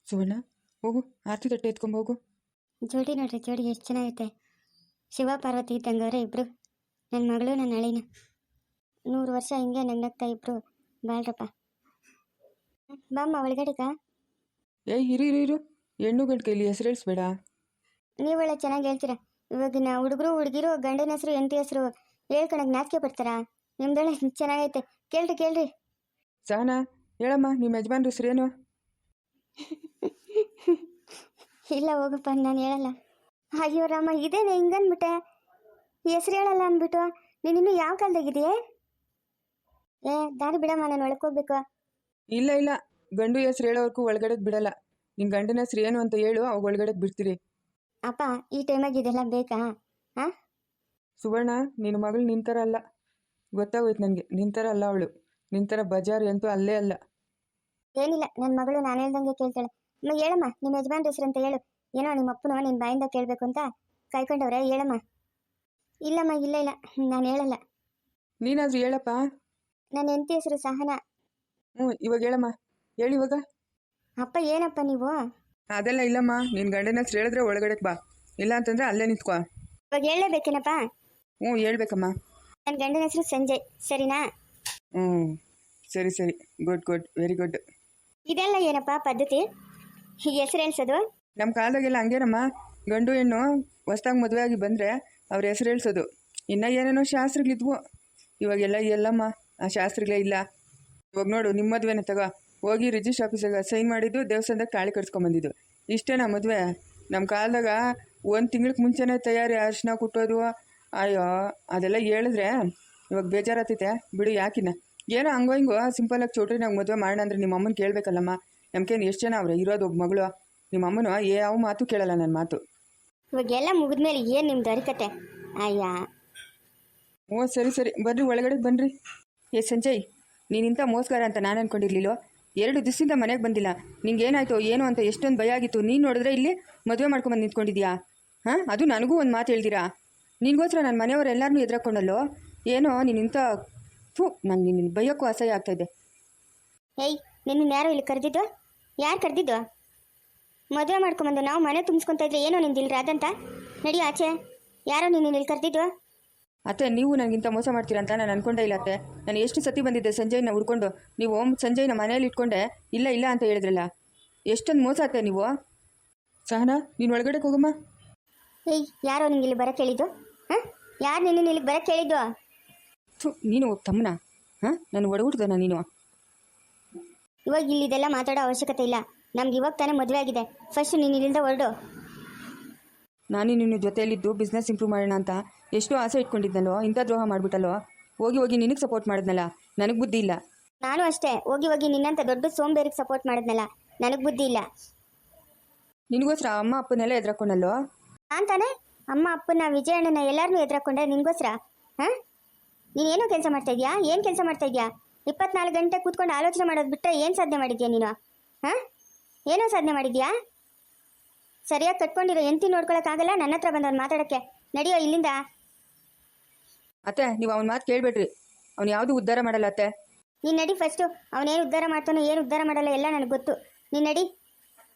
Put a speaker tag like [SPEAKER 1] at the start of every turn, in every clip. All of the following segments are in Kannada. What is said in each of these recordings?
[SPEAKER 1] ಸುವರ್ಣ, ಹೋಗು ಆರತಿ ತಟ್ಟೆ ಎತ್ಕೊಂಡ್ ಹೋಗು.
[SPEAKER 2] ಜೋಡಿ ನೋಡ್ರಿ, ಜೋಡಿ ಎಷ್ಟು ಚೆನ್ನಾಗೈತೆ. ಶಿವ ಪಾರ್ವತಿ ಇದ್ದಂಗವ್ರೆ ಇಬ್ರು. ನನ್ನ ಮಗಳು ನನ್ನ ಅಳಿನ 100 ವರ್ಷ ಹಿಂಗೆ ನಗ್ನಗ್ತಾ ಇಬ್ರು ಬಾಳ್ರಪ್ಪ. ಬಾಮ್ಮ ಒಳಗಡೆಗ.
[SPEAKER 1] ಇರು ಇರು ಇರು, ಹೆಣ್ಣು ಗಂಡು ಕೈಲಿ ಹೆಸರು ಹೇಳಿಸ್ಬೇಡ.
[SPEAKER 2] ನೀವೆಲ್ಲ ಚೆನ್ನಾಗಿ ಹೇಳ್ತೀರಾ. ಇವಾಗಿನ ಹುಡುಗರು ಹುಡುಗಿರು ಗಂಡನ ಹೆಸರು ಹೆಂಡತಿ ಹೆಸರು ಹೇಳ್ಕೊಳಕ್ ನಾಚಿಕೆ ಪಡ್ತಾರಾ? ನಿಮ್ದೊಳ್ಳೆ ಚೆನ್ನಾಗೈತೆ. ಕೇಳ್ರಿ ಕೇಳ್ರಿ.
[SPEAKER 1] ಸಹನಾ, ಹೇಳಮ್ಮ, ನಿಮ್ಮ ಯಜಮಾನ್ರ ಹೆಸರೇನು?
[SPEAKER 2] ಇಲ್ಲ ಹೋಗಪ್ಪ, ನಾನು ಹೇಳಲ್ಲ. ಅಯ್ಯೋ ರಾಮ, ಇದೇನೆ ಹಿಂಗನ್ಬಿಟ್ಟೆ. ಹೆಸರು ಹೇಳಲ್ಲ ಅಂದ್ಬಿಟ್ಟು ನೀನಿನ್ನು ಯಾವ ಕಾಲದಾಗಿದೆಯೇ? ದಾರಿ ಬಿಡಮ್ಮ, ನಾನು ಒಳಗೆ ಹೋಗ್ಬೇಕು.
[SPEAKER 1] ಇಲ್ಲ ಇಲ್ಲ, ಗಂಡು ಹೆಸರು ಹೇಳೋವರೆಗೂ ಒಳಗಡೆ ಬಿಡಲ್ಲ. ನಿನ್ನ ಗಂಡನ ಹೆಸರು ಏನು ಅಂತ ಹೇಳು, ಅವಾಗ ಒಳಗಡೆ ಬಿಡ್ತೀರಿ.
[SPEAKER 2] ಅಪ್ಪ, ಈ ಟೈಮಾಗಿ ಇದೆಲ್ಲ ಬೇಕಾ?
[SPEAKER 1] ಸುವರ್ಣ, ನಿನ್ನ ಮಗಳು ನಿಂತರ ಅಲ್ಲ, ಗೊತ್ತಾಗೋಯ್ತು ನನಗೆ. ನಿಂತರ ಅಲ್ಲ ಅವಳು, ನಿಂತರ ಬಜಾರಿ ಅಂತೂ ಅಲ್ಲೇ ಅಲ್ಲ.
[SPEAKER 2] ಏನಿಲ್ಲ, ನನ್ನ ಮಗಳು ನಾನು ಹೇಳ್ದಂಗೆ ಕೇಳ್ತಾಳೆ. ಹೇಳಮ್ಮ, ನಿಮ್ಮ ಯಜಮಾನ್ರ ಹೆಸರು ಅಂತ ಹೇಳು. ಏನೋ ನಿಮ್ಮ ಅಪ್ಪನೋ ನಿನ್ನ ಬಾಯಿಂದ ಕೇಳಬೇಕು ಅಂತ ಕಾಯ್ಕೊಂಡವ್ರೆ. ಹೇಳಮ್ಮ. ಇಲ್ಲಮ್ಮ, ಇಲ್ಲ ಇಲ್ಲ, ನಾನು ಹೇಳಲ್ಲ.
[SPEAKER 1] ನೀನಾದ್ರೂ ಹೇಳಪ್ಪ.
[SPEAKER 2] ನನ್ನ ಹೆಂಡತಿ ಹೆಸರು ಸಹನಾ.
[SPEAKER 1] ಇವಾಗ ಹೇಳಮ್ಮ, ಹೇಳಿ ಇವಾಗ.
[SPEAKER 2] ಅಪ್ಪ, ಏನಪ್ಪ ನೀವು?
[SPEAKER 1] ಅದೆಲ್ಲ ಇಲ್ಲಮ್ಮ, ನಿನ್ನ ಗಂಡನ ಹೆಸರು ಹೇಳಿದ್ರೆ ಒಳಗಡೆ ಬಾ, ಇಲ್ಲ ಅಂತಂದ್ರೆ ಅಲ್ಲೇ ನಿಂತ್ಕೋ.
[SPEAKER 2] ಇವಾಗ ಹೇಳಲೇಬೇಕೇನಪ್ಪ?
[SPEAKER 1] ಹೇಳ್ಬೇಕಮ್ಮ.
[SPEAKER 2] ನನ್ನ ಗಂಡನ ಹೆಸರು ಸಂಜಯ್, ಸರಿನಾ?
[SPEAKER 1] ಸರಿ ಸರಿ, ಗುಡ್ ಗುಡ್, ವೆರಿ ಗುಡ್.
[SPEAKER 2] ಇದೆಲ್ಲ ಏನಪ್ಪ ಪದ್ಧತಿ, ಹೀಗೆ ಹೆಸರು ಹೇಳ್ಸೋದು?
[SPEAKER 1] ನಮ್ಮ ಕಾಲದಾಗೆಲ್ಲ ಹಂಗೇನಮ್ಮ, ಗಂಡು ಹೆಣ್ಣು ಹೊಸ್ದಾಗಿ ಮದುವೆ ಆಗಿ ಬಂದರೆ ಅವ್ರ ಹೆಸರು ಹೇಳ್ಸೋದು. ಇನ್ನೂ ಏನೇನೋ ಶಾಸ್ತ್ರಗಳಿದ್ವು, ಇವಾಗೆಲ್ಲ ಎಲ್ಲಮ್ಮ ಆ ಶಾಸ್ತ್ರಗಳೇ ಇಲ್ಲ. ಇವಾಗ ನೋಡು, ನಿಮ್ಮ ಮದುವೆನ ತಗೋ, ಹೋಗಿ ರಿಜಿಸ್ಟ್ರ್ ಆಫೀಸಾಗ ಸೈನ್ ಮಾಡಿದ್ದು, ದೇವಸ್ಥಾನದಾಗ ತಾಳಿ ಕಟ್ಸ್ಕೊಂಬಂದಿದ್ದು, ಇಷ್ಟೇನಾ ಮದುವೆ? ನಮ್ಮ ಕಾಲದಾಗ 1 ತಿಂಗ್ಳಿಗೆ ಮುಂಚೆನೇ ತಯಾರಿ, ಅರಿಶಿನ ಕುಟ್ಟೋದು. ಅಯ್ಯೋ, ಅದೆಲ್ಲ ಹೇಳಿದ್ರೆ ಇವಾಗ ಬೇಜಾರಾಗ್ತೈತೆ ಬಿಡು. ಯಾಕಿನ್ನ ಏನೋ ಹಂಗೋ ಹಿಂಗೋ ಸಿಂಪಲಾಗಿ ಚೌಟ್ರಿನಾಗ ಮದುವೆ ಮಾಡೋಣ ಅಂದರೆ ನಿಮ್ಮ ಅಮ್ಮನ ಕೇಳಬೇಕಲ್ಲಮ್ಮ. ನಮ್ಗೇನು ಎಷ್ಟು ಜನ ಅವ್ರೆ ಇರೋದು, ಒಬ್ಬ ಮಗಳು. ನಿಮ್ಮ ಅಮ್ಮನು ಯಾವ ಮಾತು ಕೇಳಲ್ಲ ನನ್ನ ಮಾತು.
[SPEAKER 2] ಇವಾಗೆಲ್ಲ ಮುಗಿದ್ಮೇಲೆ ಏನು ನಿಮ್ದು ಅರಿಕತೆ? ಅಯ್ಯ,
[SPEAKER 1] ಸರಿ ಸರಿ, ಬರ್ರಿ ಒಳಗಡೆ ಬನ್ನಿರಿ. ಸಂಜಯ್, ನೀನಿಂಥ ಮೋಸ್ಗಾರ ಅಂತ ನಾನು ಅಂದ್ಕೊಂಡಿರ್ಲಿಲ್ಲೋ. 2 ದಿವಸದಿಂದ ಮನೆಗೆ ಬಂದಿಲ್ಲ. ನಿಂಗೇನಾಯ್ತು ಏನು ಅಂತ ಎಷ್ಟೊಂದು ಭಯ ಆಗಿತ್ತು. ನೀನು ನೋಡಿದ್ರೆ ಇಲ್ಲಿ ಮದುವೆ ಮಾಡ್ಕೊಂಬಂದು ನಿಂತ್ಕೊಂಡಿದ್ಯಾ? ಅದು ನನಗೂ ಒಂದು ಮಾತು ಹೇಳ್ದಿರಾ? ನಿನಗೋಸ್ಕರ ನನ್ನ ಮನೆಯವರು ಎಲ್ಲರನ್ನೂ ಎದುರಾಕೊಂಡಲ್ಲೋ. ಏನೋ ನೀನಿಂಥ ನಂಗೆ ನಿನ್ನ ಭಯಕ್ಕೂ ಅಸಹ್ಯ ಆಗ್ತಾಯಿದೆ.
[SPEAKER 2] ನಿನ್ನ ಯಾರು ಇಲ್ಲಿ ಕರೆದಿದ್ದು? ಯಾರು ಕರೆದಿದ್ದು? ಮದುವೆ ಮಾಡ್ಕೊಂಬಂದು ನಾವು ಮನೆ ತುಂಬಿಸ್ಕೊತಾ ಇದ್ರೆ ಏನೋ ನಿಂದಿಲ್ರ ಅದಂತ? ನಡಿ ಆಚೆ. ಯಾರೋ ನೀನು ಇಲ್ಲಿ ಕರೆದಿದ್ದು?
[SPEAKER 1] ಅತ್ತೆ, ನೀವು ನನಗಿಂತ ಮೋಸ ಮಾಡ್ತೀರಾ ಅಂತ ನಾನು ಅನ್ಕೊಂಡೇ ಇಲ್ಲ ಅತ್ತೆ. ನಾನು ಎಷ್ಟು ಸತಿ ಬಂದಿದ್ದೆ ಸಂಜಯ್ನ ಹುಡ್ಕೊಂಡು. ನೀವು ಸಂಜಯ್ನ ಮನೇಲಿ ಇಟ್ಕೊಂಡೆ ಇಲ್ಲ ಇಲ್ಲ ಅಂತ ಹೇಳಿದ್ರಲ್ಲ. ಎಷ್ಟೊಂದು ಮೋಸ ಅತ್ತೆ ನೀವು. ಸಹನಾ, ನೀನು ಒಳಗಡೆ ಹೋಗಮ್ಮ.
[SPEAKER 2] ಯಾರೋ ನಿಂಗೆ ಇಲ್ಲಿ ಬರೋಕ್ಕೆ ಹೇಳಿದ್ದು? ಯಾರು ನಿನ್ನ ಇಲ್ಲಿಗೆ ಬರೋಕ್ಕೆ ಹೇಳಿದ್ದು?
[SPEAKER 1] ನೀನು ತಮ್ಮನ ನಾನು ಒಡಗುಡ್ದನ ನೀನು?
[SPEAKER 2] ಇವಾಗ ಇಲ್ಲಿ ಇದೆಲ್ಲ ಮಾತಾಡೋ ಅವಶ್ಯಕತೆ ಇಲ್ಲ. ನಮ್ಗೆ ಇವಾಗ ತಾನೇ ಮದುವೆ ಆಗಿದೆ. ಫಸ್ಟ್ ನೀನು ಇಲ್ಲಿಂದ ಹೊರಡು.
[SPEAKER 1] ನಾನು ನಿನ್ನ ಜೊತೆಯಲ್ಲಿದ್ದು ಬಿಸ್ನೆಸ್ ಇಂಪ್ರೂವ್ ಮಾಡೋಣ ಅಂತ ಎಷ್ಟೋ ಆಸೆ ಇಟ್ಕೊಂಡಿದ್ನಲ್ಲೋ, ಇಂಥ ದ್ರೋಹ ಮಾಡಿಬಿಟ್ಟಲ್ಲೋ. ಹೋಗಿ ಹೋಗಿ ನಿನಗೆ ಸಪೋರ್ಟ್ ಮಾಡಿದ್ನಲ್ಲ, ನನಗೆ ಬುದ್ಧಿ ಇಲ್ಲ.
[SPEAKER 2] ನಾನು ಅಷ್ಟೇ, ಹೋಗಿ ಹೋಗಿ ನಿನ್ನಂತ ದೊಡ್ಡ ಸೋಂಬೇರಿಗೆ ಸಪೋರ್ಟ್ ಮಾಡಿದ್ನಲ್ಲ, ನನಗೆ ಬುದ್ಧಿ ಇಲ್ಲ.
[SPEAKER 1] ನಿನಗೋಸ್ಕರ ಅಮ್ಮ ಅಪ್ಪನೆಲ್ಲ ಎದುರಾಕೊಂಡಲ್ಲೋ.
[SPEAKER 2] ನಾನು ತಾನೇ ಅಮ್ಮ ಅಪ್ಪನ ವಿಜಯಣ್ಣನ ಎಲ್ಲರನ್ನೂ ಎದುರಾಕೊಂಡೆ ನಿನಗೋಸ್ಕರ. ನೀನೇನೋ ಕೆಲಸ ಮಾಡ್ತಾ ಇದೆಯಾ? ಏನು ಕೆಲಸ ಮಾಡ್ತಾ ಇದೆಯಾ? 24 ಗಂಟೆ ಕೂತ್ಕೊಂಡು ಆಲೋಚನೆ ಮಾಡೋದು ಬಿಟ್ಟರೆ ಏನು ಸಾಧನೆ ಮಾಡಿದ್ಯಾ ನೀನು? ಏನೋ ಸಾಧನೆ ಮಾಡಿದ್ಯಾ? ಸರಿಯಾಗಿ ಕಟ್ಕೊಂಡಿರೋ ಹೆಂಡತಿ ನೋಡ್ಕೊಳಕ್ಕಾಗಲ್ಲ, ನನ್ನ ಹತ್ರ ಬಂದವ್ನು ಮಾತಾಡೋಕ್ಕೆ. ನಡಿಯೋ ಇಲ್ಲಿಂದ.
[SPEAKER 1] ಅತ್ತೆ, ನೀವು ಅವನ ಮಾತು ಕೇಳಬೇಡ್ರಿ. ಅವ್ನು ಯಾವುದು ಉದ್ಧಾರ ಮಾಡಲ್ಲ ಅತ್ತೆ.
[SPEAKER 2] ನೀನು ನಡಿ ಫಸ್ಟು. ಅವನೇನು ಉದ್ಧಾರ ಮಾಡ್ತಾನೋ ಏನು ಉದ್ಧಾರ ಮಾಡಲ್ಲ ಎಲ್ಲ ನನಗೆ ಗೊತ್ತು. ನೀನು ನಡಿ.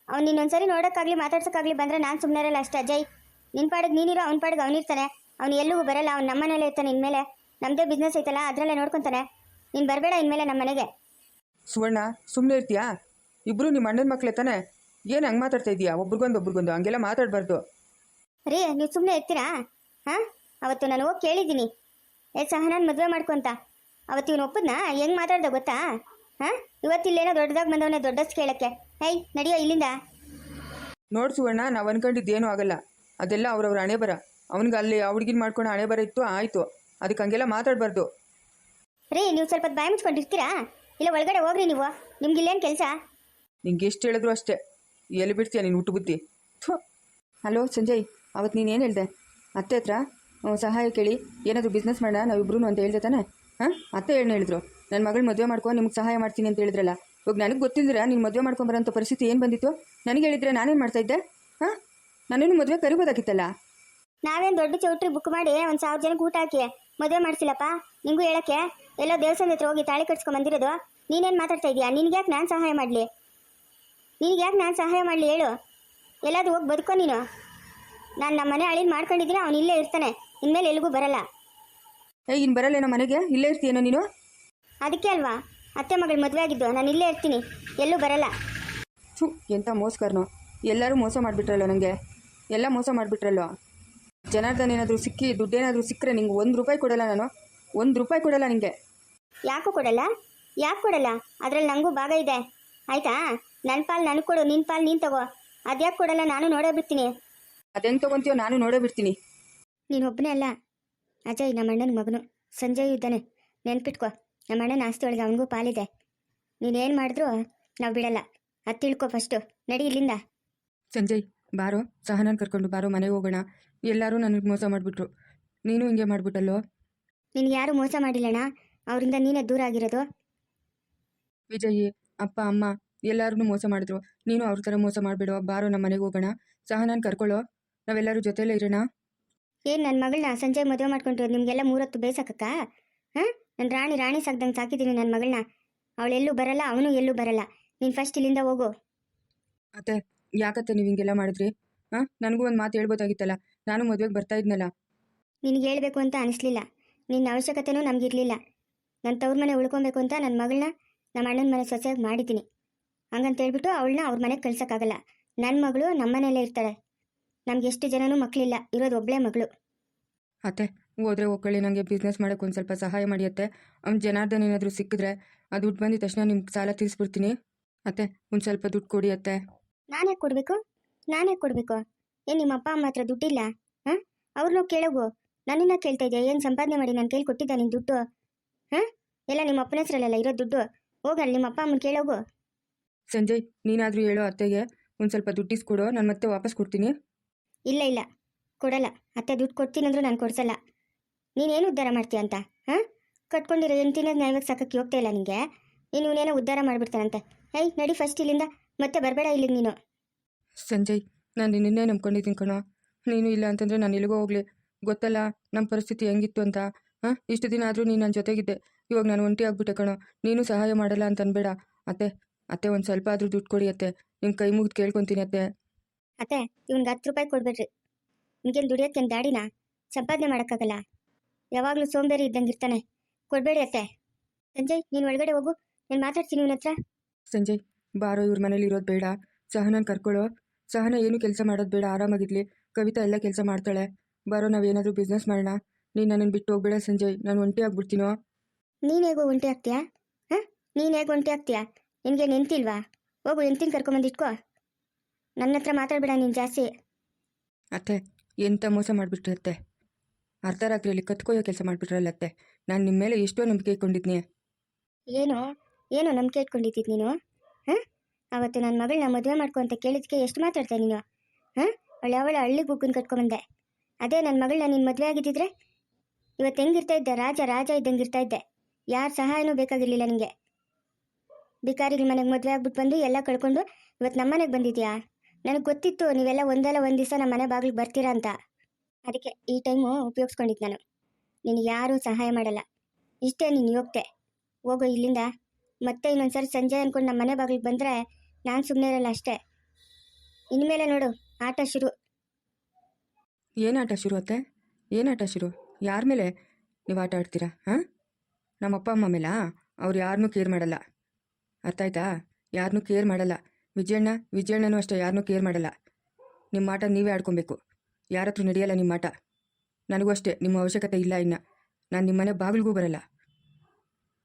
[SPEAKER 2] ಅವ್ನು ನಿನ್ನೊಂದ್ಸರಿ ನೋಡೋಕ್ಕಾಗಲಿ ಮಾತಾಡ್ಸೋಕ್ಕಾಗಲಿ ಬಂದರೆ ನಾನು ಸುಮ್ಮನೆ ಇರಲ್ಲ ಅಷ್ಟೇ. ಅಜಯ್, ನಿನ್ನ ಪಾಡಿಗೆ ನೀನಿರೋ, ಅವ್ನ ಪಾಡಿಗೆ ಅವನಿರ್ತಾನೆ. ಅವ್ನು ಎಲ್ಲೂ ಬರಲ್ಲ. ಅವ್ನು ನಮ್ಮನೇಲೆ ಇರ್ತಾನೆ. ಇನ್ಮೇಲೆ ನಮ್ಮದೇ ಬಿಸ್ನೆಸ್ ಐತಲ್ಲ, ಅದರಲ್ಲೇ ನೋಡ್ಕೊತಾನೆ. ನೀನು ಬರಬೇಡ ಇನ್ಮೇಲೆ ನಮ್ಮ ಮನೆಗೆ.
[SPEAKER 1] ಸುವರ್ಣ, ಸುಮ್ಮನೆ ಇರ್ತೀಯಾ? ಇಬ್ಬರು ನಿಮ್ಮ ಅಣ್ಣನ ಮಕ್ಕಳೇ ತಾನೆ? ಏನು ಹಂಗೆ ಮಾತಾಡ್ತಾ ಇದೀಯಾ? ಒಬ್ರಿಗೊಂದು ಹಂಗೆಲ್ಲ ಮಾತಾಡಬಾರ್ದು
[SPEAKER 2] ರೀ. ನೀವು ಸುಮ್ಮನೆ ಇರ್ತೀರಾ? ಅವತ್ತು ನಾನು ಹೋಗಿ ಕೇಳಿದ್ದೀನಿ, ಸಹನಾನ್ ಮದುವೆ ಮಾಡ್ಕೊಂತ. ಅವತ್ತು ಇವನು ಒಪ್ಪದ್ನಾ? ಹೆಂಗೆ ಮಾತಾಡ್ದ ಗೊತ್ತಾ? ಇವತ್ತಿಲ್ಲೇನೋ ದೊಡ್ಡದಾಗಿ ಬಂದವನೇ ದೊಡ್ಡಷ್ಟು ಕೇಳಕ್ಕೆ. ನಡಿಯೋ ಇಲ್ಲಿಂದ.
[SPEAKER 1] ನೋಡು ಸುವರ್ಣ, ನಾವು ಅನ್ಕೊಂಡಿದ್ದೇನೂ ಆಗಲ್ಲ. ಅದೆಲ್ಲ ಅವ್ರವ್ರ ಹಣೆ ಬರ. ಅವನಿಗೆ ಅಲ್ಲಿ ಹುಡುಗಿನ ಮಾಡ್ಕೊಂಡು ಹಣೆ ಬರ ಇತ್ತು, ಆಯಿತು. ಅದಕ್ಕೆ ಹಂಗೆಲ್ಲ ಮಾತಾಡಬಾರ್ದು
[SPEAKER 2] ರೀ. ನೀವು ಸ್ವಲ್ಪ ಬಾಯಿ ಮುಚ್ಕೊಂಡಿರ್ತೀರಾ? ಇಲ್ಲ ಒಳಗಡೆ ಹೋಗ್ರಿ ನೀವು. ನಿಮ್ಗೆ ಇಲ್ಲೇನು ಕೆಲಸ?
[SPEAKER 1] ನಿಂಗೆ ಎಷ್ಟು ಹೇಳಿದ್ರು ಅಷ್ಟೇ. ಎಲ್ಲಿ ಬಿಡ್ತೀಯ ನೀನು ಹುಟ್ಟು ಬುದ್ಧಿ? ಹಲೋ ಸಂಜಯ್, ಅವತ್ತು ನೀನು ಏನು ಹೇಳಿದೆ? ಅತ್ತೆ ಹತ್ರ ಸಹಾಯ ಕೇಳಿ ಏನಾದರೂ ಬಿಸ್ನೆಸ್ ಮಾಡೋಣ ನಾವಿಬ್ರು ಅಂತ ಹೇಳ್ದೆ ತಾನೆ? ಅತ್ತೆ ಏನು ಹೇಳಿದ್ರು? ನನ್ನ ಮಗಳು ಮದುವೆ ಮಾಡ್ಕೊ, ನಿಮ್ಗೆ ಸಹಾಯ ಮಾಡ್ತೀನಿ ಅಂತ ಹೇಳಿದ್ರಲ್ಲ. ಇವಾಗ ನನಗೆ ಗೊತ್ತಿಲ್ಲದ್ರೆ ನೀನು ಮದುವೆ ಮಾಡ್ಕೊಂಬರೋಂಥ ಪರಿಸ್ಥಿತಿ ಏನು ಬಂದಿತ್ತು? ನನಗೆ ಹೇಳಿದರೆ ನಾನೇನು ಮಾಡ್ತಾಯಿದ್ದೆ? ನನ್ನನ್ನು ಮದುವೆ ಕರಿಬೋದಾಗಿತ್ತಲ್ಲ.
[SPEAKER 2] ನಾವೇನು ದೊಡ್ಡ ಚೌಟ್ರಿ ಬುಕ್ ಮಾಡಿ 1,000 ಜನಕ್ಕೆ ಊಟ ಹಾಕಿ ಮದುವೆ ಮಾಡಿಸಿಲ್ಲಪ್ಪ. ನಿಂಗೂ ಹೇಳಕ್ಕೆ ಎಲ್ಲೋ ದೇವಸ್ಥಾನದ ಹತ್ರ ಹೋಗಿ ತಾಳಿ ಕಟ್ಸ್ಕೊಂಡ್ ಬಂದಿರೋದು. ನೀನೇನು ಮಾತಾಡ್ತಾ ಇದೀಯಾ? ನಿನ್ಗೆ ಯಾಕೆ ನಾನು ಸಹಾಯ ಮಾಡಲಿ? ನಿನಗೆ ಯಾಕೆ ನಾನು ಸಹಾಯ ಮಾಡಲಿ ಹೇಳು? ಎಲ್ಲಾದ್ರೂ ಹೋಗಿ ಬದುಕೋ ನೀನು. ನಾನು ನಮ್ಮ ಮನೆ ಅಳಿನ ಮಾಡ್ಕೊಂಡಿದ್ದೀನಿ, ಅವನು ಇಲ್ಲೇ ಇರ್ತಾನೆ, ಇನ್ಮೇಲೆ ಎಲ್ಲಿಗೂ ಬರಲ್ಲ.
[SPEAKER 1] ಇನ್ನು ಬರಲ್ಲೇನೋ ಮನೆಗೆ? ಇಲ್ಲೇ ಇರ್ತೀಯೇನೋ ನೀನು?
[SPEAKER 2] ಅದಕ್ಕೆ ಅಲ್ವಾ ಅತ್ತೆ ಮಗಳು ಮದುವೆ ಆಗಿದ್ದು, ನಾನು ಇಲ್ಲೇ ಇರ್ತೀನಿ, ಎಲ್ಲೂ ಬರಲ್ಲ.
[SPEAKER 1] ಥು, ಎಂಥ ಮೋಸಗಾರನೋ. ಎಲ್ಲರೂ ಮೋಸ ಮಾಡಿಬಿಟ್ರಲ್ಲೋ ನನಗೆ, ಎಲ್ಲ ಮೋಸ ಮಾಡಿಬಿಟ್ರಲ್ಲೋ. ಜನಾರ್ದನ್ ಏನಾದರೂ ಸಿಕ್ಕಿ ದುಡ್ಡೇನಾದರೂ ಸಿಕ್ಕರೆ ನಿಂಗೆ 1 ರೂಪಾಯಿ ಕೊಡಲ್ಲ ನಾನು, 1 ರೂಪಾಯಿ ಕೊಡಲ್ಲ ನಿಂಗೆ.
[SPEAKER 2] ಯಾಕೂ ಕೊಡಲ್ಲ? ಯಾಕೆ ಕೊಡಲ್ಲ? ಅದರಲ್ಲಿ ನನಗೂ ಭಾಗ ಇದೆ ಆಯಿತಾ? ನನ್ನ ಪಾಲು ನನಗೆ ಕೊಡು, ನಿನ್ನ ಪಾಲು ನೀನು ತಗೋ. ಅದ್ಯಾಕೆ ಕೊಡಲ್ಲ? ನಾನು ನೋಡೇ ಬಿಡ್ತೀನಿ.
[SPEAKER 1] ಅದೆಂಗೆ ತೊಗೊತೀಯೋ ನಾನು ನೋಡೇ ಬಿಡ್ತೀನಿ.
[SPEAKER 2] ನೀನು ಒಬ್ಬನೇ ಅಲ್ಲ, ಅಜಯ್ ನಮ್ಮ ಅಣ್ಣನ ಮಗನು, ಸಂಜಯ್ ಇದ್ದಾನೆ, ನೆನ್ಪಿಟ್ಕೋ. ನಮ್ಮ ಅಣ್ಣನ ಆಸ್ತಿ ಒಳಗೆ ಅವನಿಗೂ ಪಾಲಿದೆ. ನೀನೇನು ಮಾಡಿದ್ರು ನಾವು ಬಿಡಲ್ಲ, ಅದು ತಿಳ್ಕೊ ಫಸ್ಟು. ನಡಿ ಇಲ್ಲಿಂದ.
[SPEAKER 1] ಸಂಜಯ್ ಬಾರೋ, ಸಹನಾನ್ ಕರ್ಕೊಂಡು ಬಾರೋ, ಮನೆಗೆ ಹೋಗೋಣ. ಎಲ್ಲರೂ ನನಗೆ ಮೋಸ ಮಾಡಿಬಿಟ್ರು, ನೀನು ಹಿಂಗೆ ಮಾಡಿಬಿಟ್ಟಲ್ಲೋ.
[SPEAKER 2] ನಿನ್ಗೆ ಯಾರು ಮೋಸ ಮಾಡಿಲ್ಲಣ್ಣ, ಅವರಿಂದ ನೀನೇ ದೂರ ಆಗಿರೋದು.
[SPEAKER 1] ವಿಜಯ್ ಅಪ್ಪ ಅಮ್ಮ ಎಲ್ಲರೂ ಮೋಸ ಮಾಡಿದ್ರು, ನೀನು ಅವ್ರ ಥರ ಮೋಸ ಮಾಡಿಬಿಡೋ. ಬಾರೋ, ನಮ್ಮ ಮನೆಗೆ ಹೋಗೋಣ. ಸಹನಾನ್ ಕರ್ಕೊಳ್ಳೋ, ನಾವೆಲ್ಲರೂ ಜೊತೆಯಲ್ಲೇ ಇರೋಣ.
[SPEAKER 2] ಏನು ನನ್ನ ಮಗಳನ್ನ ಸಂಜಯ್ ಮದುವೆ ಮಾಡ್ಕೊಂಡ್ರು ನಿಮಗೆಲ್ಲ 3 ಹೊತ್ತು ಬೇಸಕ್ಕಕ್ಕ? ಹಾಂ, ನಾನು ರಾಣಿ ಸಾಕ್ದಂಗೆ ಸಾಕಿದ್ದೀನಿ ನನ್ನ ಮಗಳನ್ನ. ಅವಳೆಲ್ಲೂ ಬರಲ್ಲ, ಅವನು ಎಲ್ಲೂ ಬರಲ್ಲ. ನೀನು ಫಸ್ಟ್ ಇಲ್ಲಿಂದ ಹೋಗು.
[SPEAKER 1] ಅತ್ತೆ ಯಾಕತ್ತೆ ನೀವು ಹಿಂಗೆಲ್ಲ ಮಾಡಿದ್ರಿ? ನನಗೂ ಒಂದು ಮಾತು ಹೇಳ್ಬೋದಾಗಿತ್ತಲ್ಲ, ನಾನು ಮದುವೆಗೆ ಬರ್ತಾ ಇದ್ನಲ್ಲ.
[SPEAKER 2] ನಿನಗೆ ಹೇಳಬೇಕು ಅಂತ ಅನಿಸ್ಲಿಲ್ಲ, ನಿನ್ನ ಅವಶ್ಯಕತೆನೂ ನಮಗಿರಲಿಲ್ಲ. ನನ್ನ ತವ್ರ ಮನೆ ಉಳ್ಕೊಬೇಕು ಅಂತ ನನ್ನ ಮಗಳನ್ನ ನಮ್ಮ ಅಣ್ಣನ ಮನೆ ಸೊಸೆಯಾಗಿ ಮಾಡಿದ್ದೀನಿ. ಹಂಗಂತ ಹೇಳ್ಬಿಟ್ಟು ಅವಳನ್ನ ಅವ್ರ ಮನೆಗೆ ಕಳ್ಸೋಕ್ಕಾಗಲ್ಲ. ನನ್ನ ಮಗಳು ನಮ್ಮ ಮನೆಯಲ್ಲೇ ಇರ್ತಾಳೆ. ನಮ್ಗೆ ಎಷ್ಟು ಜನನೂ ಮಕ್ಕಳಿಲ್ಲ, ಇರೋದು ಒಬ್ಬಳೇ ಮಗಳು.
[SPEAKER 1] ಅತ್ತೆ ಹೋದ್ರೆ ಹೋಗ್ಕೊಳ್ಳಿ, ನನಗೆ ಬಿಸ್ನೆಸ್ ಮಾಡೋಕ್ಕೆ ಒಂದು ಸ್ವಲ್ಪ ಸಹಾಯ ಮಾಡಿ ಅತ್ತೆ. ಅವ್ನು ಜನಾರ್ದನ್ ಏನಾದರೂ ಸಿಕ್ಕಿದ್ರೆ ಆ ದುಡ್ಡು ಬಂದಿದ ತಕ್ಷಣ ನಿಮ್ಗೆ ಸಾಲ ತೀರಿಸ್ಬಿಡ್ತೀನಿ. ಅತ್ತೆ ಒಂದು ಸ್ವಲ್ಪ ದುಡ್ಡು ಕೊಡಿ ಅತ್ತೆ.
[SPEAKER 2] ನಾನೇ ಕೊಡಬೇಕು? ಏನು ನಿಮ್ಮ ಅಪ್ಪ ಅಮ್ಮ ಹತ್ರ ದುಡ್ಡಿಲ್ಲ? ಹಾಂ, ಅವ್ರನ್ನೂ ಕೇಳೋಗು. ನನ್ನನ್ನು ಕೇಳ್ತಾ ಇದೆಯಾ? ಏನು ಸಂಪಾದನೆ ಮಾಡಿ ನಾನು ಕೇಳಿ ಕೊಟ್ಟಿದ್ದ ನಿನ್ನ ದುಡ್ಡು? ಹಾಂ, ಎಲ್ಲ ನಿಮ್ಮ ಅಪ್ಪನ ಹೆಸರಲ್ಲ ಇರೋ ದುಡ್ಡು. ಹೋಗಲ್ಲ ನಿಮ್ಮ ಅಪ್ಪ ಅಮ್ಮನ ಕೇಳೋಗು.
[SPEAKER 1] ಸಂಜಯ್ ನೀನಾದರೂ ಹೇಳೋ ಅತ್ತೆಗೆ ಒಂದು ಸ್ವಲ್ಪ ದುಡ್ಡು ಇಸ್ಕೊಡು, ನಾನು ಮತ್ತೆ ವಾಪಸ್ ಕೊಡ್ತೀನಿ.
[SPEAKER 2] ಇಲ್ಲ ಕೊಡಲ್ಲ. ಅತ್ತೆ ದುಡ್ಡು ಕೊಡ್ತೀನಂದ್ರೂ ನಾನು ಕೊಡ್ಸಲ್ಲ. ನೀನೇನು ಉದ್ಧಾರ ಮಾಡ್ತೀಯ ಅಂತ? ಹಾಂ, ಕಟ್ಕೊಂಡಿರೋ ಹೆಂಡ್ತಿನ ನ್ಯಾಯವಾಗಿ ಸಾಕಕ್ಕೆ ಹೋಗ್ತಾ ಇಲ್ಲ ನಿನಗೆ. ನೀನು ಇವನೇನೋ ಉದ್ಧಾರ ಮಾಡಿಬಿಡ್ತಾನಂತೆ. ನಡಿ ಫಸ್ಟ್ ಇಲ್ಲಿಂದ, ಮತ್ತೆ ಬರಬೇಡ ಇಲ್ಲಿಗೆ ನೀನು.
[SPEAKER 1] ಸಂಜಯ್ ನಾನು ನಿನ್ನೆ ನಂಬ್ಕೊಂಡಿದ್ದೀನಿ ಕಣೋ, ನೀನು ಇಲ್ಲ ಅಂತಂದರೆ ನಾನು ಎಲ್ಲಿಗೋ ಹೋಗಲಿ. ಗೊತ್ತಲ್ಲ ನಮ್ಮ ಪರಿಸ್ಥಿತಿ ಹೆಂಗಿತ್ತು ಅಂತ. ಇಷ್ಟು ದಿನ ಆದರೂ ನೀನು ನನ್ನ ಜೊತೆಗಿದ್ದೆ, ಇವಾಗ ನಾನು ಒಂಟಿ ಆಗ್ಬಿಟ್ಟೆ ಕಣೋ. ನೀನು ಸಹಾಯ ಮಾಡಲ್ಲ ಅಂತ ಅನ್ಬೇಡ ಅತ್ತೆ ಒಂದು ಸ್ವಲ್ಪ ಆದರೂ ದುಡ್ಡು ಕೊಡಿ ಅತ್ತೆ, ನಿಮ್ಮ ಕೈ ಮುಗಿದು ಕೇಳ್ಕೊತೀನಿ ಅತ್ತೆ.
[SPEAKER 2] ಅತ್ತೆ ಇವ್ನಿಗೆ 10 ರೂಪಾಯಿ ಕೊಡ್ಬೇಡ್ರಿ. ನಿಮ್ಗೇನು ದುಡಿಯೋಕ್ಕೇನು ದಾಡಿನಾ? ಸಂಪಾದನೆ ಮಾಡೋಕ್ಕಾಗಲ್ಲ, ಯಾವಾಗಲೂ ಸೋಂಬೇರಿ ಇದ್ದಂಗೆ ಇರ್ತಾನೆ. ಕೊಡಬೇಡಿ ಅತ್ತೆ. ಸಂಜಯ್ ನೀನು ಒಳಗಡೆ ಹೋಗು, ನಾನು ಮಾತಾಡ್ತೀನಿ ಇವನ ಹತ್ರ.
[SPEAKER 1] ಸಂಜಯ್ ಬಾರೋ, ಇವ್ರ ಮನೇಲಿ ಇರೋದು ಬೇಡ. ಸಹನಾನ್ ಕರ್ಕೊಳ್ಳೋ. ಸಹನ ಏನು ಕೆಲಸ ಮಾಡೋದು ಬೇಡ, ಆರಾಮಾಗಿರ್ಲಿ. ಕವಿತಾ ಎಲ್ಲ ಕೆಲಸ ಮಾಡ್ತಾಳೆ. ಬಾರೋ, ನಾವೇನಾದರೂ ಬಿಸ್ನೆಸ್ ಮಾಡೋಣ. ನೀನು ನನ್ನನ್ನು ಬಿಟ್ಟು ಹೋಗ್ಬೇಡ ಸಂಜಯ್, ನಾನು ಒಂಟಿ ಆಗ್ಬಿಡ್ತೀನೋ.
[SPEAKER 2] ನೀನು ಹೇಗೋ ಒಂಟಿ ಆಗ್ತೀಯಾ? ಹಾಂ, ನೀನು ಹೇಗೆ ಒಂಟಿ ಆಗ್ತೀಯಾ? ನಿನಗೆ ನೆನ್ತಿಲ್ವಾ? ಹೋಗು, ಹೆಂಡ್ತಿನ ಕರ್ಕೊಂಬಂದಿಟ್ಕೋ. ನನ್ನ ಹತ್ರ ಮಾತಾಡಬೇಡ ನೀನು ಜಾಸ್ತಿ.
[SPEAKER 1] ಅತ್ತೆ ಎಂಥ ಮೋಸ ಮಾಡಿಬಿಟ್ರಿ ಅತ್ತೆ, ಅರ್ಧ ರಾತ್ರಿಯಲ್ಲಿ ಕತ್ಕೊಯ್ಯೋ ಕೆಲಸ ಮಾಡಿಬಿಟ್ರಲ್ಲ ಅತ್ತೆ. ನಾನು ನಿಮ್ಮ ಮೇಲೆ ಎಷ್ಟೋ ನಂಬಿಕೆ ಇಟ್ಕೊಂಡಿದ್ನಿ.
[SPEAKER 2] ಏನು ನಂಬಿಕೆ ಇಟ್ಕೊಂಡಿದ್ದಿದ್ದು ನೀನು? ಹಾಂ, ಅವತ್ತು ನನ್ನ ಮಗಳನ್ನ ಮದುವೆ ಮಾಡ್ಕೊ ಅಂತ ಕೇಳಿದ್ಕೆ ಎಷ್ಟು ಮಾತಾಡ್ದೆ ನೀನು? ಹಾಂ, ಅವಳ ಹಳ್ಳಿ ಗುಗ್ಗನ್ನು ಕಟ್ಕೊಂಬಂದೆ. ಅದೇ ನನ್ನ ಮಗಳನ್ನ ನೀನು ಮದುವೆ ಆಗಿದ್ದಿದ್ರೆ ಇವತ್ತು ಹೆಂಗಿರ್ತಾ ಇದ್ದೆ? ರಾಜ ಇದ್ದಂಗೆ ಇರ್ತಾ ಇದ್ದೆ. ಯಾರ ಸಹಾಯನೂ ಬೇಕಾಗಿರಲಿಲ್ಲ ನಿನಗೆ. ಬಿಕಾರಿಗಳ ಮನೆಗೆ ಮದುವೆ ಆಗ್ಬಿಟ್ಟು ಬಂದು ಎಲ್ಲ ಕಳ್ಕೊಂಡು ಇವತ್ತು ನಮ್ಮ ಮನೆಗೆ ಬಂದಿದ್ಯಾ? ನನಗೆ ಗೊತ್ತಿತ್ತು ನೀವೆಲ್ಲ ಒಂದಲ್ಲ ಒಂದು ದಿವಸ ನಮ್ಮ ಮನೆ ಬಾಗಿಲಿಗೆ ಬರ್ತೀರಾ ಅಂತ. ಅದಕ್ಕೆ ಈ ಟೈಮು ಉಪಯೋಗಿಸ್ಕೊಂಡಿದ್ದು ನಾನು. ನಿನಗೆ ಯಾರೂ ಸಹಾಯ ಮಾಡಲ್ಲ, ಇಷ್ಟೇ ನೀನು ಹೋಗ್ತೆ. ಹೋಗೋ ಇಲ್ಲಿಂದ. ಮತ್ತೆ ಇನ್ನೊಂದ್ಸರಿ ಸಂಜೆ ಅಂದ್ಕೊಂಡು ನಮ್ಮ ಮನೆ ಬಾಗಿಲಿಗೆ ಬಂದರೆ ನಾನು ಸುಮ್ಮನೆ ಇರಲ್ಲ ಅಷ್ಟೇ. ಇನ್ಮೇಲೆ ನೋಡು ಆಟ ಶುರು.
[SPEAKER 1] ಏನಾಟ ಶುರು ಅತ್ತೆ? ಏನಾಟ ಶುರು? ಯಾರ ಮೇಲೆ ನೀವು ಆಟ ಆಡ್ತೀರಾ? ನಮ್ಮ ಅಪ್ಪ ಅಮ್ಮ ಮೇಲಾ? ಅವ್ರು ಯಾರನ್ನೂ ಕೇರ್ ಮಾಡಲ್ಲ, ಅರ್ಥ ಆಯ್ತಾ? ಯಾರನ್ನೂ ಕೇರ್ ಮಾಡಲ್ಲ. ವಿಜಯಣ್ಣನೂ ಅಷ್ಟೇ, ಯಾರನ್ನೂ ಕೇರ್ ಮಾಡಲ್ಲ. ನಿಮ್ಮ ಆಟ ನೀವೇ ಆಡ್ಕೊಬೇಕು, ಯಾರ ಹತ್ರ ನಡೆಯಲ್ಲ ನಿಮ್ಮ ಆಟ. ನನಗೂ ಅಷ್ಟೇ, ನಿಮ್ಮ ಅವಶ್ಯಕತೆ ಇಲ್ಲ. ಇನ್ನು ನಾನು ನಿಮ್ಮ ಮನೆ ಬಾಗಿಲಿಗೂ ಬರಲ್ಲ.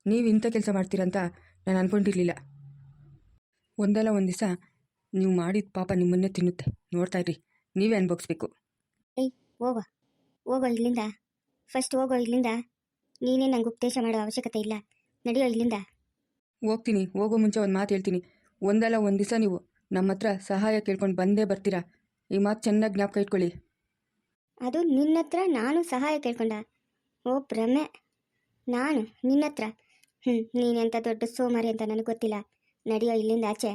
[SPEAKER 1] ನೀವು ಇಂಥ ಕೆಲಸ ಮಾಡ್ತೀರಂತ ನಾನು ಅಂದ್ಕೊಂಡಿರಲಿಲ್ಲ. ಒಂದಲ್ಲ ಒಂದು ದಿವಸ ನೀವು ಮಾಡಿದ ಪಾಪ ನಿಮ್ಮನ್ನೇ ತಿನ್ನುತ್ತೆ. ನೋಡ್ತಾ ಇರ್ರಿ, ನೀವೇ ಅನ್ಭವಿಸ್ಬೇಕು.
[SPEAKER 2] ಹೋಗೋ ಇಲ್ಲಿಂದ. ಫಸ್ಟ್ ಹೋಗೋ ಇಲ್ಲಿಂದ. ನೀನೇ ನಂಗೆ ಉಪದೇಶ ಮಾಡೋ ಅವಶ್ಯಕತೆ ಇಲ್ಲ. ನಡೆಯೋ ಇಲ್ಲಿಂದ.
[SPEAKER 1] ಹೋಗ್ತೀನಿ. ಹೋಗೋ ಮುಂಚೆ ಒಂದು ಮಾತು ಹೇಳ್ತೀನಿ. ಒಂದಲ್ಲ ಒಂದು ದಿವಸ ನೀವು ನಮ್ಮ ಹತ್ರ ಸಹಾಯ ಕೇಳ್ಕೊಂಡು ಬಂದೇ ಬರ್ತೀರಾ. ಈ ಮಾತು ಚೆನ್ನಾಗಿ ಜ್ಞಾಪಕ ಇಟ್ಕೊಳ್ಳಿ.
[SPEAKER 2] ಅದು ನಿನ್ನ ಹತ್ರ ನಾನು ಸಹಾಯ ಕೇಳ್ಕೊಂಡ? ಓ ಭ್ರಮೆ. ನಾನು ನಿನ್ನ ಹತ್ರ? ನೀನೆಂಥ ದೊಡ್ಡ ಸೋಮಾರಿ ಅಂತ ನನಗೆ ಗೊತ್ತಿಲ್ಲ. ನಡೆಯೋ ಇಲ್ಲಿಂದ ಆಚೆ.